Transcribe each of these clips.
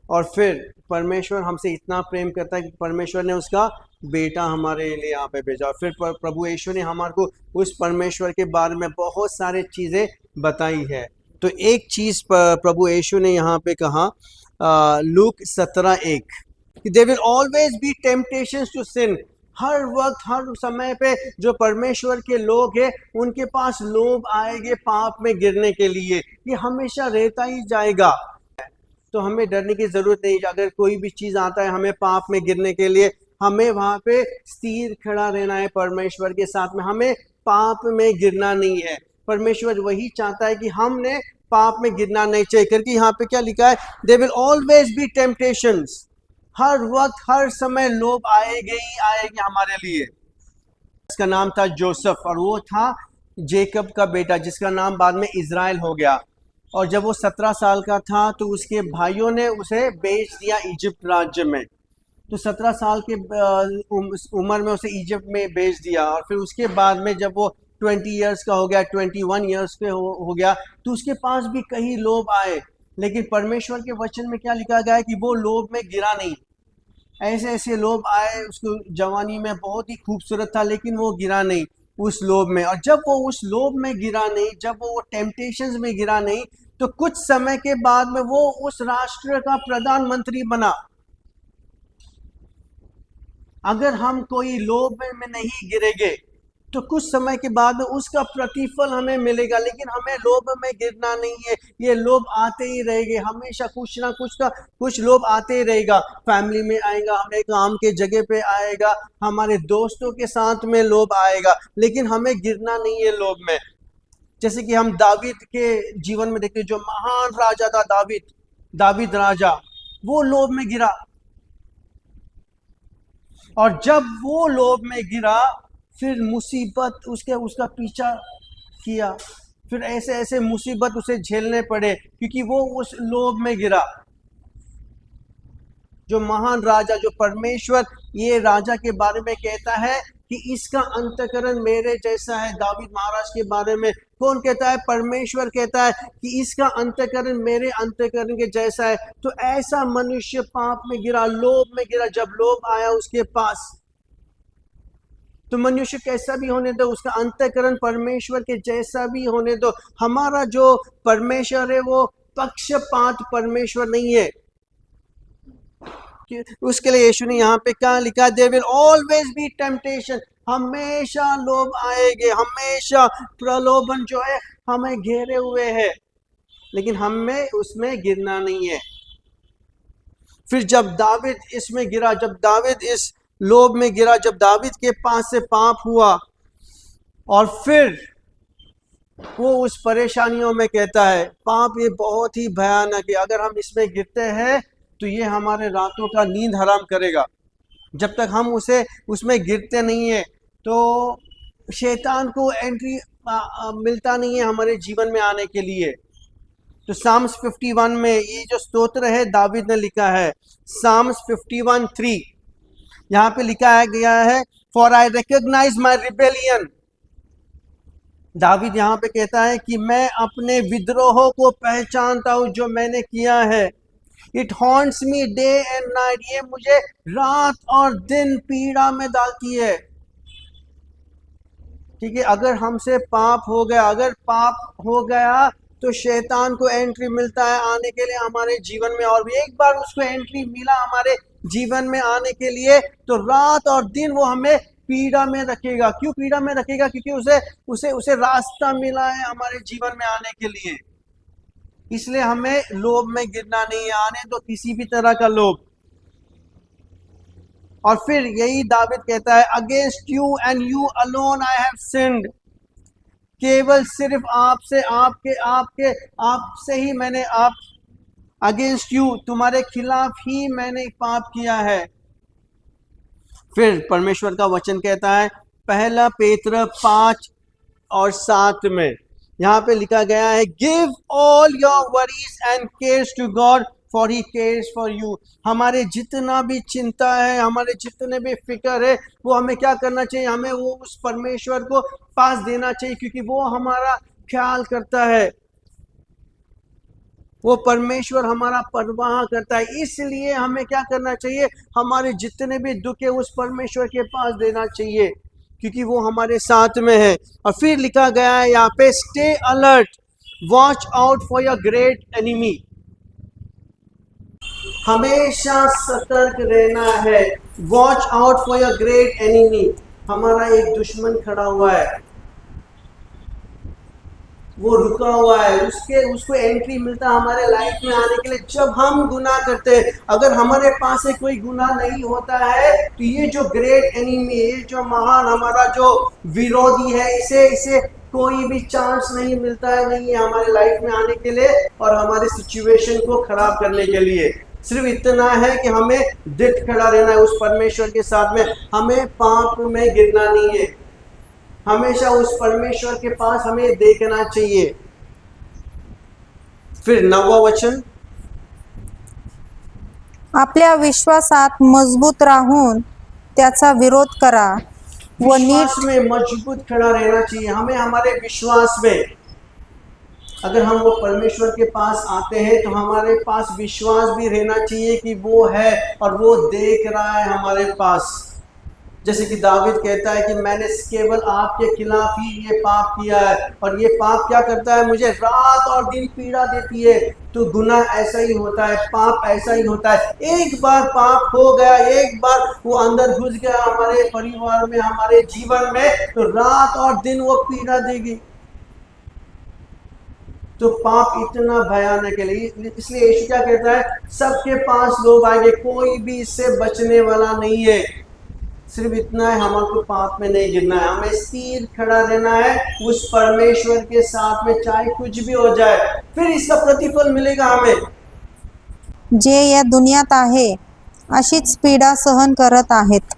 और फिर परमेश्वर हमसे इतना प्रेम करता है कि परमेश्वर ने उसका बेटा हमारे लिए यहाँ पे भेजा। फिर प्रभु यीशु ने हमारे को उस परमेश्वर के बारे में बहुत सारे चीज़ें बताई है। तो एक चीज़ प्रभु यीशु ने यहाँ पे कहा, look 17:1, there will always be temptations to sin. हर वक्त हर समय पे जो परमेश्वर के लोग हैं उनके पास लोभ आएंगे पाप में गिरने के लिए, ये हमेशा रहता ही जाएगा। तो हमें डरने की जरूरत नहीं। अगर कोई भी चीज आता है हमें पाप में गिरने के लिए, हमें वहां पे स्थिर खड़ा रहना है परमेश्वर के साथ में, हमें पाप में गिरना नहीं है। परमेश्वर वही चाहता है कि हमने पाप में गिरना नहीं चाहिए, क्योंकि यहाँ पे क्या लिखा है, there will always be temptations. हर वक्त हर समय लोभ आएंगे ही आएंगे हमारे लिए। इसका नाम था जोसेफ और वो था जेकब का बेटा, जिसका नाम बाद में इज़राइल हो गया। और जब वो 17 साल का था तो उसके भाइयों ने उसे बेच दिया इजिप्ट राज्य में। तो 17 साल के उम्र में उसे इजिप्ट में बेच दिया। और फिर उसके बाद में जब वो 20 ईयर्स का हो गया, 21 ईयर्स के हो गया, तो उसके पास भी कई लोभ आए। लेकिन परमेश्वर के वचन में क्या लिखा गया है कि वो लोभ में गिरा नहीं। ऐसे ऐसे लोभ आए, उसको जवानी में बहुत ही खूबसूरत था लेकिन वो गिरा नहीं उस लोभ में। और जब वो उस लोभ में गिरा नहीं, जब वो टेम्पटेशंस में गिरा नहीं, तो कुछ समय के बाद में वो उस राष्ट्र का प्रधानमंत्री बना। अगर हम कोई लोभ में नहीं गिरेंगे तो कुछ समय के बाद उसका प्रतिफल हमें मिलेगा, लेकिन हमें लोभ में गिरना नहीं है। ये लोभ आते ही रहेंगे, हमेशा कुछ ना कुछ का कुछ लोभ आते ही रहेगा। फैमिली में आएगा, हमें काम के जगह पे आएगा, हमारे दोस्तों के साथ में लोभ आएगा, लेकिन हमें गिरना नहीं है लोभ में। जैसे कि हम दावीद के जीवन में देखते हैं, जो महान राजा था दावीद राजा, वो लोभ में गिरा। और जब वो लोभ में गिरा, फिर मुसीबत उसका पीछा किया। फिर ऐसे ऐसे मुसीबत उसे झेलने पड़े क्योंकि वो उस लोभ में गिरा। जो महान राजा, जो परमेश्वर ये राजा के बारे में कहता है कि इसका अंतःकरण मेरे जैसा है। दावीद महाराज के बारे में कौन कहता है? परमेश्वर कहता है कि इसका अंतःकरण मेरे अंतःकरण के जैसा है। तो ऐसा मनुष्य पाप में गिरा, लोभ में गिरा। जब लोभ आया उसके पास, तो मनुष्य कैसा भी होने दो, उसका अंतःकरण परमेश्वर के जैसा भी होने दो। हमारा जो परमेश्वर है वो पक्षपात परमेश्वर नहीं है। उसके लिए यीशु ने यहाँ पे क्या लिखा, there will always be temptation. हमेशा लोभ आएंगे, हमेशा प्रलोभन जो है हमें घेरे हुए है, लेकिन हमें उसमें गिरना नहीं है। फिर जब दावीद इसमें गिरा, जब दावीद इस लोभ में गिरा, जब दावीद के पास से पाप हुआ, और फिर वो उस परेशानियों में कहता है, पाप ये बहुत ही भयानक है। अगर हम इसमें गिरते हैं तो ये हमारे रातों का नींद हराम करेगा। जब तक हम उसमें गिरते नहीं है तो शैतान को एंट्री मिलता नहीं है हमारे जीवन में आने के लिए। तो साम्स 51 में ये जो स्तोत्र है दावीद ने लिखा है, साम्स 51:3, यहाँ पे लिखा गया है, for I recognize my rebellion. दावीद यहाँ पे कहता है कि मैं अपने विद्रोहों को पहचानता हूं जो मैंने किया है। It haunts me day and night, ये मुझे रात और दिन पीड़ा में डालती है। ठीक है, अगर हमसे पाप हो गया, अगर पाप हो गया तो शैतान को एंट्री मिलता है आने के लिए हमारे जीवन में। और एक बार उसको एंट्री मिला हमारे जीवन में आने के लिए, तो रात और दिन वो हमें पीड़ा में रखेगा। क्यों पीड़ा में रखेगा? क्योंकि उसे रास्ता मिला है हमारे जीवन में आने के लिए। इसलिए हमें लोभ में गिरना नहीं है, आने तो किसी भी तरह का लोभ। और फिर यही दावीद कहता है, against you and you alone I have sinned. केवल सिर्फ आपसे आपसे ही मैंने अगेंस्ट यू, तुम्हारे खिलाफ ही मैंने पाप किया है। फिर परमेश्वर का वचन कहता है, पहला पेत्र 5:7 में यहाँ पे लिखा गया है, give all your worries and cares to God for he cares for you. हमारे जितना भी चिंता है, हमारे जितने भी फिक्र है, वो हमें क्या करना चाहिए? हमें वो उस परमेश्वर को पास देना चाहिए, क्योंकि वो हमारा ख्याल करता है। वो परमेश्वर हमारा परवाह करता है। इसलिए हमें क्या करना चाहिए, हमारे जितने भी दुख है उस परमेश्वर के पास देना चाहिए, क्योंकि वो हमारे साथ में है। और फिर लिखा गया है यहाँ पे, stay alert, watch out for your great enemy. हमेशा सतर्क रहना है। Watch out for your great enemy. हमारा एक दुश्मन खड़ा हुआ है, वो रुका हुआ है, उसको एंट्री मिलता है हमारे लाइफ में आने के लिए जब हम गुनाह करते हैं। अगर हमारे पास से कोई गुनाह नहीं होता है तो ये जो ग्रेट एनिमी, ये जो महान हमारा जो विरोधी है, इसे कोई भी चांस नहीं मिलता है, नहीं है हमारे लाइफ में आने के लिए और हमारे सिचुएशन को खराब करने के लिए। सिर्फ इतना है कि हमें डट खड़ा रहना है उस परमेश्वर के साथ में। हमें पाप में गिरना नहीं है, हमेशा उस परमेश्वर के पास हमें देखना चाहिए। फिर 9वां वचन, आपल्या विश्वासात मजबूत राहून त्याचा विरोध करा व विश्वास नीट में मजबूत खड़ा रहना चाहिए। हमें हमारे विश्वास में, अगर हम वो परमेश्वर के पास आते हैं तो हमारे पास विश्वास भी रहना चाहिए कि वो है और वो देख रहा है हमारे पास। जैसे कि दावीद कहता है कि मैंने केवल आपके खिलाफ ही ये पाप किया है, और ये पाप क्या करता है, मुझे रात और दिन पीड़ा देती है। तो गुनाह ऐसा ही होता है, पाप ऐसा ही होता है। एक बार पाप हो गया, एक बार वो अंदर घुस गया हमारे परिवार में, हमारे जीवन में, तो रात और दिन वो पीड़ा देगी। तो पाप इतना भयानक है, इसलिए यीशु क्या कहता है, सबके पास लोग आएंगे, कोई भी इससे बचने वाला नहीं है। सिर्फ इतना है, हमको पाप में नहीं गिरना है, हमें स्थिर खड़ा रहना है उस परमेश्वर के साथ में, चाहे कुछ भी हो जाए। फिर इसका प्रतिफल मिलेगा हमें। जे या दुनियात आहे अशीच पीडा सहन करत आहेत।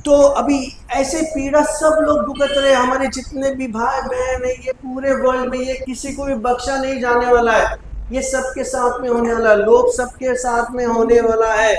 तो अभी ऐसे पीड़ा सब लोग भुगत रहे, हमारे जितने भी भाई बहन है, ये पूरे वर्ल्ड में ये किसी को भी बख्शा नहीं जाने वाला है। ये सबके साथ में होने वाला है, लोग सबके साथ में होने वाला है।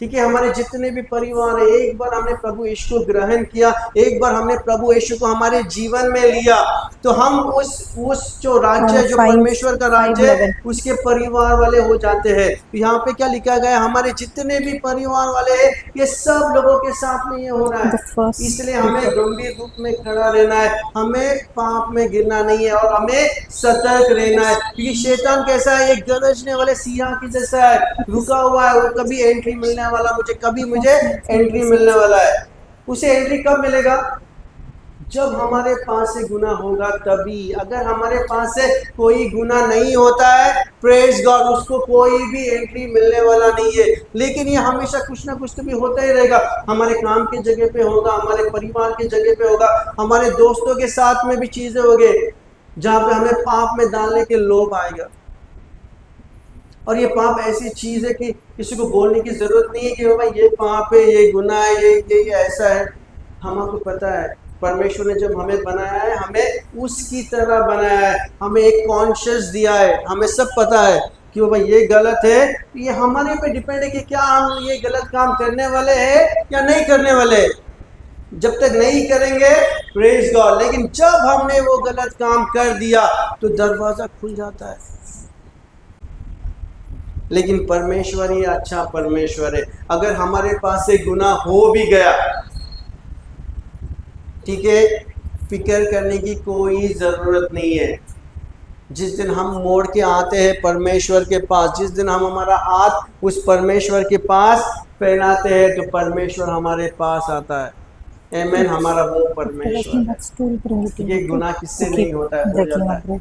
ठीक है, हमारे जितने भी परिवार है, एक बार हमने प्रभु यीशु को ग्रहण किया, एक बार हमने प्रभु यीशु को हमारे जीवन में लिया, तो हम उस जो राज्य, जो परमेश्वर का राज्य है, उसके परिवार वाले हो जाते हैं। तो यहाँ पे क्या लिखा गया, हमारे जितने भी परिवार वाले हैं, ये सब लोगों के साथ में ये हो रहा है। इसलिए हमें गंभीर रूप में खड़ा रहना है, हमें पाप में गिरना नहीं है और हमें सतर्क रहना है। क्योंकि शैतान कैसा है, एक गरजने वाले सिंह की जैसा है, रुका हुआ है, वो कभी एंट्री मिलने वाला, मुझे एंट्री मिलने वाला है। उसे एंट्री कब मिलेगा, जब हमारे पास से गुनाह होगा तभी। अगर हमारे पास से कोई गुनाह नहीं होता है, प्रेज गॉड, उसको कोई भी एंट्री मिलने वाला नहीं है। लेकिन ये हमेशा कुछ ना कुछ तो भी होता ही रहेगा, हमारे काम की जगह पे होगा, हमारे परिवार की जगह पे होगा, हमारे दोस्तों के साथ में भी चीजें होंगे जहाँ पे हमें पाप में डालने के लोभ आएगा। और ये पाप ऐसी चीज है कि किसी को बोलने की जरूरत नहीं है कि भाई ये पाप है, ये गुनाह है, ये ऐसा है। हमको पता है, परमेश्वर ने जब हमें बनाया है, हमें उसकी तरह बनाया है, हमें एक कॉन्शियस दिया है, हमें सब पता है कि भाई ये गलत है। ये हमारे पे डिपेंड है कि क्या हम ये गलत काम करने वाले हैं या नहीं करने वाले। जब तक नहीं करेंगे, प्रेज गॉड, लेकिन जब हमने वो गलत काम कर दिया तो दरवाजा खुल जाता है। लेकिन परमेश्वर ही अच्छा परमेश्वर है। अगर हमारे पास से गुनाह हो भी गया, ठीक है, फिक्र करने की कोई जरूरत नहीं है। जिस दिन हम मोड़ के आते हैं परमेश्वर के पास, जिस दिन हम हमारा हाथ उस परमेश्वर के पास फैलाते हैं, तो परमेश्वर हमारे पास आता है। आमेन। हमारा वो परमेश्वर, ये गुनाह किससे नहीं होता है, हो जाता है।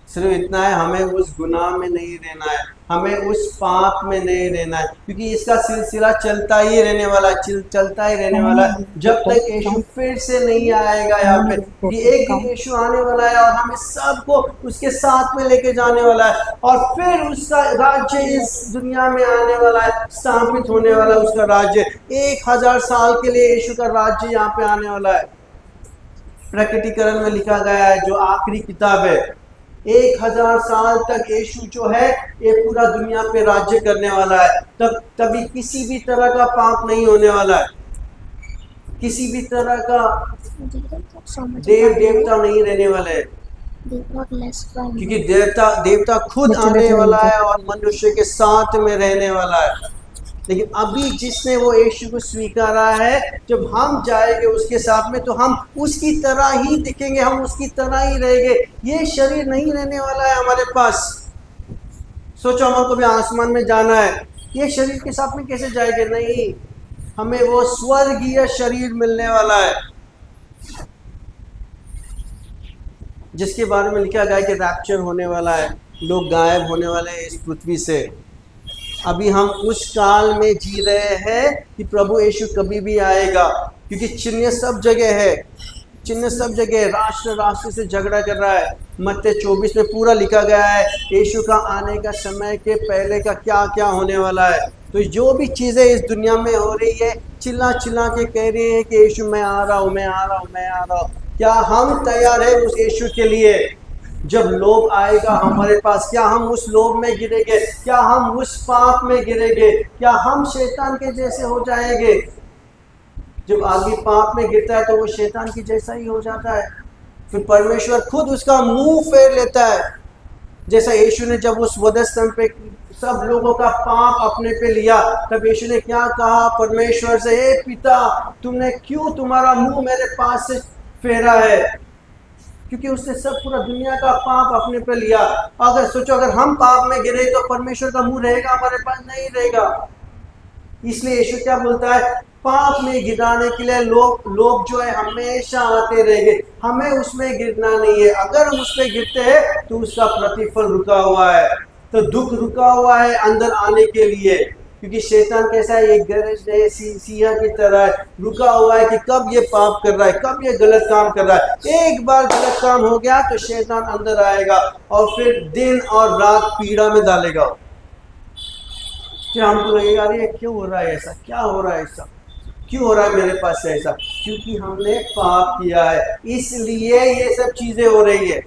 सिर्फ इतना है, हमें उस गुनाह में नहीं रहना है, हमें उस पाप में नहीं रहना है, क्योंकि इसका सिलसिला चलता ही रहने वाला है, चलता ही रहने वाला है जब तक यीशु फिर से नहीं आएगा यहाँ पे। कि एक दिन यीशु आने वाला है और हमें सबको उसके साथ में लेके जाने वाला है, और फिर उसका राज्य इस दुनिया में आने वाला है, स्थापित होने वाला है उसका राज्य। 1000 साल के लिए यीशु का राज्य यहाँ पे आने वाला है। प्रकटीकरण में लिखा गया है, जो आखिरी किताब है, 1000 साल तक यीशु जो है ये पूरा दुनिया पे राज्य करने वाला है। तभी किसी भी तरह का पाप नहीं होने वाला है, किसी भी तरह का देव देवता नहीं रहने वाले हैं। Godless one. क्योंकि देवता खुद आने वाला है और मनुष्य के साथ में रहने वाला है। लेकिन अभी जिसने वो यीशु को स्वीकारा है, जब हम जाएंगे उसके साथ में तो हम उसकी तरह ही दिखेंगे, हम उसकी तरह ही रहेंगे। ये शरीर नहीं रहने वाला है हमारे पास। सोचो हमको भी आसमान में जाना है, ये शरीर के साथ में कैसे जाएंगे? नहीं, हमें वो स्वर्गीय शरीर मिलने वाला है जिसके बारे में लिखा गया है कि रैप्चर होने वाला है, लोग गायब होने वाले हैं इस पृथ्वी से। अभी हम उस काल में जी रहे हैं कि प्रभु यीशु कभी भी आएगा, क्योंकि चिन्ह सब जगह है, चिन्ह सब जगह है। राष्ट्र राष्ट्र से झगड़ा कर रहा है। मत्ती 24 में पूरा लिखा गया है यीशु का आने का समय के पहले का क्या क्या होने वाला है। तो जो भी चीज़ें इस दुनिया में हो रही है, चिल्ला चिल्ला के कह रही है कि यीशु मैं आ रहा हूँ, मैं आ रहा हूँ, मैं आ रहा हूँ। क्या हम तैयार हैं उस यीशु के लिए? जब लोभ आएगा हमारे पास, क्या हम उस लोभ में गिरेंगे? क्या हम उस पाप में गिरेंगे? क्या हम शैतान के जैसे हो जाएंगे? जब आदमी पाप में गिरता है तो वो शैतान की जैसा ही हो जाता है। फिर परमेश्वर खुद उसका मुंह फेर लेता है। जैसा यीशु ने जब उस वधस्तंभ पे सब लोगों का पाप अपने पे लिया, तब यीशु ने क्या कहा परमेश्वर से, हे पिता, तुमने क्यों तुम्हारा मुंह मेरे पास से फेरा है? क्योंकि उसने सब पूरा दुनिया का पाप अपने पे लिया। अगर सोचो, अगर हम पाप में गिरे तो परमेश्वर का मुंह रहेगा हमारे पास? नहीं रहेगा। इसलिए यीशु क्या बोलता है, पाप में गिराने के लिए लोग जो है हमेशा आते रहेंगे, हमें उसमें गिरना नहीं है। अगर हम उसमें गिरते हैं तो उसका प्रतिफल रुका हुआ है, तो दुख रुका हुआ है अंदर आने के लिए। क्योंकि शैतान कैसा है, एक गरज है सिंह की तरह है, रुका हुआ है कि कब ये पाप कर रहा है, कब ये गलत काम कर रहा है। एक बार गलत काम हो गया तो शैतान अंदर आएगा और फिर दिन और रात पीड़ा में डालेगा। क्या हमको लगेगा अरे क्यों हो रहा है ऐसा, क्या हो रहा है ऐसा, क्यों हो रहा है मेरे पास ऐसा? क्योंकि हमने पाप किया है, इसलिए ये सब चीजें हो रही है।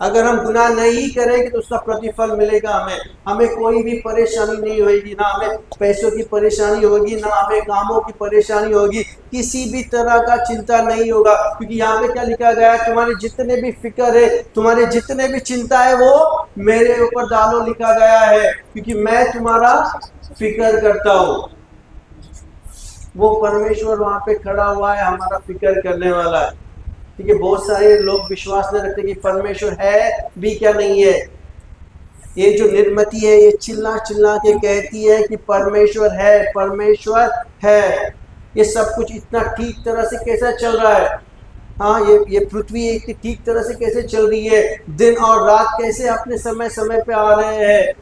अगर हम गुनाह नहीं करेंगे तो उसका प्रतिफल मिलेगा हमें। हमें कोई भी परेशानी नहीं होगी, ना हमें पैसों की परेशानी होगी, ना हमें कामों की परेशानी होगी, किसी भी तरह का चिंता नहीं होगा। क्योंकि यहाँ पे क्या लिखा गया है, तुम्हारे जितने भी फिक्र है, तुम्हारे जितने भी चिंता है वो मेरे ऊपर डालो, लिखा गया है, क्योंकि मैं तुम्हारा फिक्र करता हूँ। वो परमेश्वर वहां पे खड़ा हुआ है, हमारा फिक्र करने वाला है। ठीक है, बहुत सारे लोग विश्वास नहीं रखते कि परमेश्वर है भी क्या नहीं है। ये जो निर्मति है ये चिल्ला चिल्ला के कहती है कि परमेश्वर है, परमेश्वर है। ये सब कुछ इतना ठीक तरह से कैसा चल रहा है? हाँ, ये पृथ्वी इतनी ठीक तरह से कैसे चल रही है? दिन और रात कैसे अपने समय समय पे आ रहे हैं?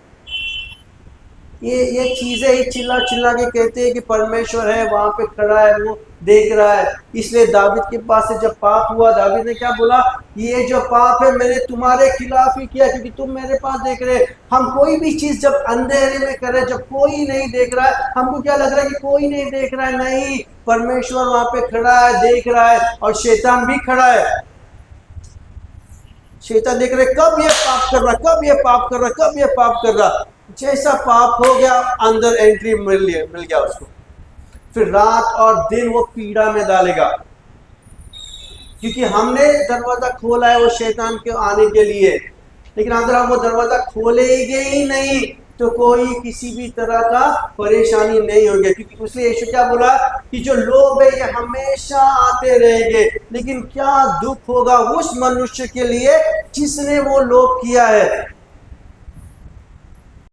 ये चीजें ही चिल्ला चिल्ला के कहते हैं कि परमेश्वर है, वहां पे खड़ा है, वो देख रहा है। इसलिए दावीद के पास से जब पाप हुआ, दावीद ने क्या बोला, ये जो पाप है मैंने तुम्हारे खिलाफ ही किया, क्योंकि तुम मेरे पास देख रहे। हम कोई भी चीज जब अंधेरे में करें, जब कोई नहीं देख रहा है, हमको क्या लग रहा है कि कोई नहीं देख रहा है? नहीं, परमेश्वर वहां पे खड़ा है, देख रहा है, और शैतान भी खड़ा है। शैतान देख रहे कब ये पाप कर रहा, कब ये पाप कर रहा, कब ये पाप कर रहा। जैसा पाप हो गया, अंदर एंट्री मिल गया उसको, फिर रात और दिन वो पीड़ा में डालेगा। क्योंकि हमने दरवाजा खोला है वो शैतान के आने के लिए, लेकिन अगर हम वो दरवाजा खोलेंगे ही नहीं तो कोई किसी भी तरह का परेशानी नहीं होगी। क्योंकि उसने यीशु क्या बोला कि जो लोभ है ये हमेशा आते रहेंगे, लेकिन क्या दुख होगा उस मनुष्य के लिए जिसने वो लोभ किया है।